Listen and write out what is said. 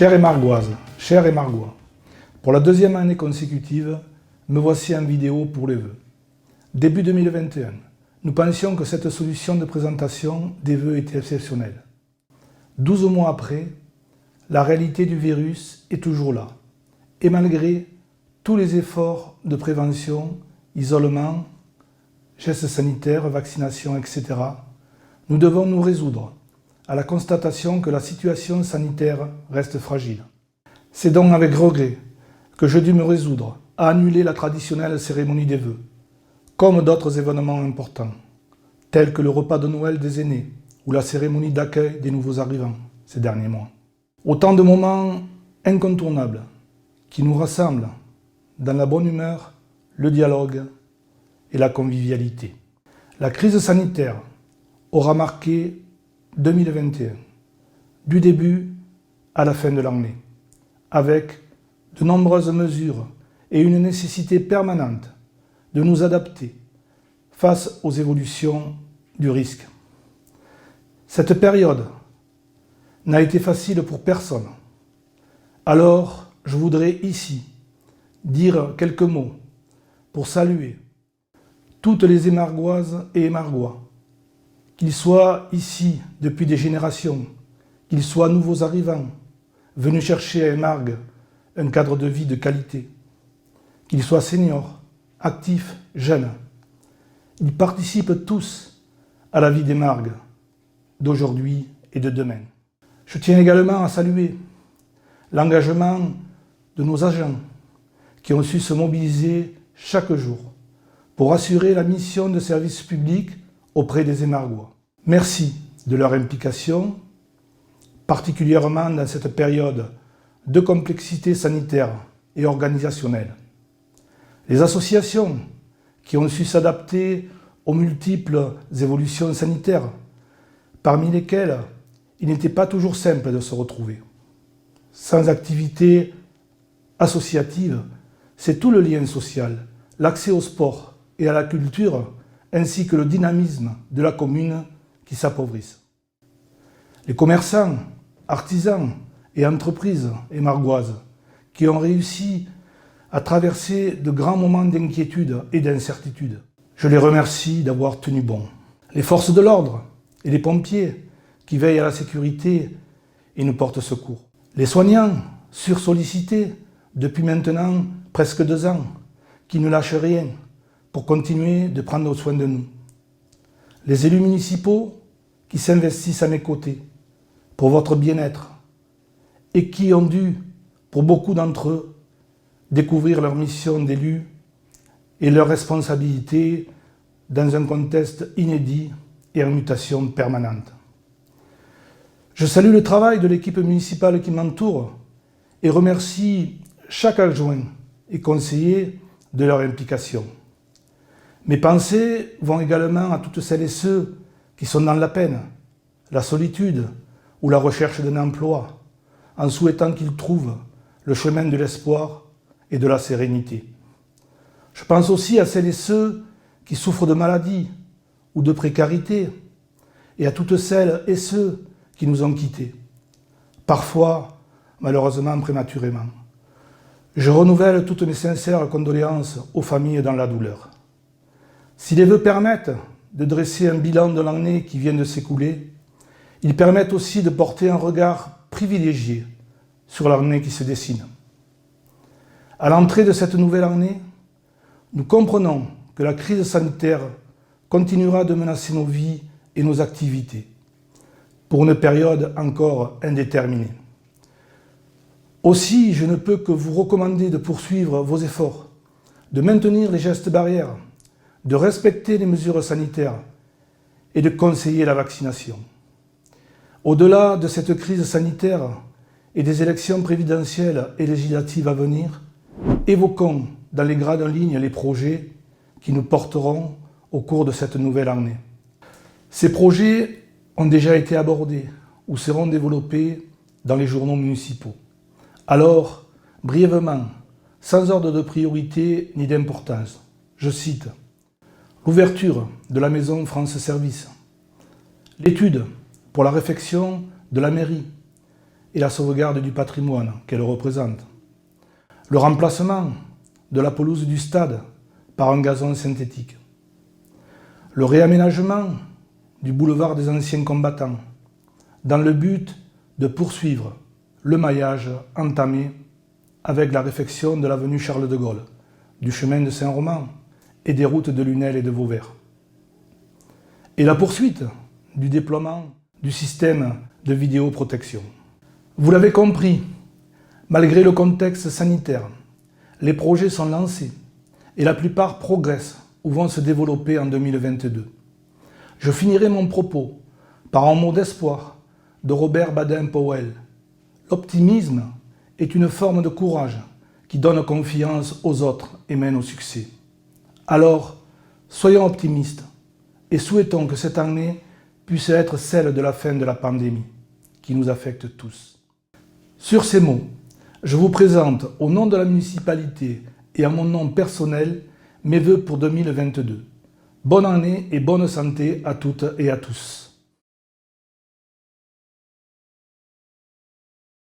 Chères Émargoises, chers Émargois, pour la deuxième année consécutive, me voici en vidéo pour les vœux. Début 2021, nous pensions que cette solution de présentation des vœux était exceptionnelle. 12 mois après, la réalité du virus est toujours là. Et malgré tous les efforts de prévention, isolement, gestes sanitaires, vaccination, etc., nous devons nous résoudre à la constatation que la situation sanitaire reste fragile. C'est donc avec regret que je dus me résoudre à annuler la traditionnelle cérémonie des vœux, comme d'autres événements importants, tels que le repas de Noël des aînés ou la cérémonie d'accueil des nouveaux arrivants ces derniers mois. Autant de moments incontournables qui nous rassemblent dans la bonne humeur, le dialogue et la convivialité. La crise sanitaire aura marqué 2021, du début à la fin de l'année, avec de nombreuses mesures et une nécessité permanente de nous adapter face aux évolutions du risque. Cette période n'a été facile pour personne. Alors, je voudrais ici dire quelques mots pour saluer toutes les Émargoises et Émargois, qu'ils soient ici depuis des générations, qu'ils soient nouveaux arrivants, venus chercher à Émargues un cadre de vie de qualité, qu'ils soient seniors, actifs, jeunes. Ils participent tous à la vie d'Émargues d'aujourd'hui et de demain. Je tiens également à saluer l'engagement de nos agents qui ont su se mobiliser chaque jour pour assurer la mission de service public auprès des Émargois. Merci de leur implication, particulièrement dans cette période de complexité sanitaire et organisationnelle. Les associations qui ont su s'adapter aux multiples évolutions sanitaires, parmi lesquelles il n'était pas toujours simple de se retrouver. Sans activité associative, c'est tout le lien social, l'accès au sport et à la culture, ainsi que le dynamisme de la commune qui s'appauvrissent. Les commerçants, artisans et entreprises émargoises qui ont réussi à traverser de grands moments d'inquiétude et d'incertitude. Je les remercie d'avoir tenu bon. Les forces de l'ordre et les pompiers qui veillent à la sécurité et nous portent secours. Les soignants sursollicités depuis maintenant presque 2 ans, qui ne lâchent rien pour continuer de prendre soin de nous. Les élus municipaux qui s'investissent à mes côtés pour votre bien-être et qui ont dû, pour beaucoup d'entre eux, découvrir leur mission d'élus et leurs responsabilités dans un contexte inédit et en mutation permanente. Je salue le travail de l'équipe municipale qui m'entoure et remercie chaque adjoint et conseiller de leur implication. Mes pensées vont également à toutes celles et ceux qui sont dans la peine, la solitude ou la recherche d'un emploi, en souhaitant qu'ils trouvent le chemin de l'espoir et de la sérénité. Je pense aussi à celles et ceux qui souffrent de maladies ou de précarité, et à toutes celles et ceux qui nous ont quittés, parfois malheureusement prématurément. Je renouvelle toutes mes sincères condoléances aux familles dans la douleur. Si les vœux permettent de dresser un bilan de l'année qui vient de s'écouler, ils permettent aussi de porter un regard privilégié sur l'année qui se dessine. À l'entrée de cette nouvelle année, nous comprenons que la crise sanitaire continuera de menacer nos vies et nos activités pour une période encore indéterminée. Aussi, je ne peux que vous recommander de poursuivre vos efforts, de maintenir les gestes barrières, de respecter les mesures sanitaires et de conseiller la vaccination. Au-delà de cette crise sanitaire et des élections présidentielles et législatives à venir, évoquons dans les grandes lignes les projets qui nous porteront au cours de cette nouvelle année. Ces projets ont déjà été abordés ou seront développés dans les journaux municipaux. Alors, brièvement, sans ordre de priorité ni d'importance, je cite l'ouverture de la maison France Service, l'étude pour la réfection de la mairie et la sauvegarde du patrimoine qu'elle représente. Le remplacement de la pelouse du stade par un gazon synthétique. Le réaménagement du boulevard des anciens combattants, dans le but de poursuivre le maillage entamé avec la réfection de l'avenue Charles de Gaulle, du chemin de Saint-Roman et des routes de Lunel et de Vauvert. Et la poursuite du déploiement du système de vidéoprotection. Vous l'avez compris, malgré le contexte sanitaire, les projets sont lancés et la plupart progressent ou vont se développer en 2022. Je finirai mon propos par un mot d'espoir de Robert Baden-Powell. L'optimisme est une forme de courage qui donne confiance aux autres et mène au succès. Alors, soyons optimistes et souhaitons que cette année puisse être celle de la fin de la pandémie qui nous affecte tous. Sur ces mots, je vous présente au nom de la municipalité et à mon nom personnel mes vœux pour 2022. Bonne année et bonne santé à toutes et à tous.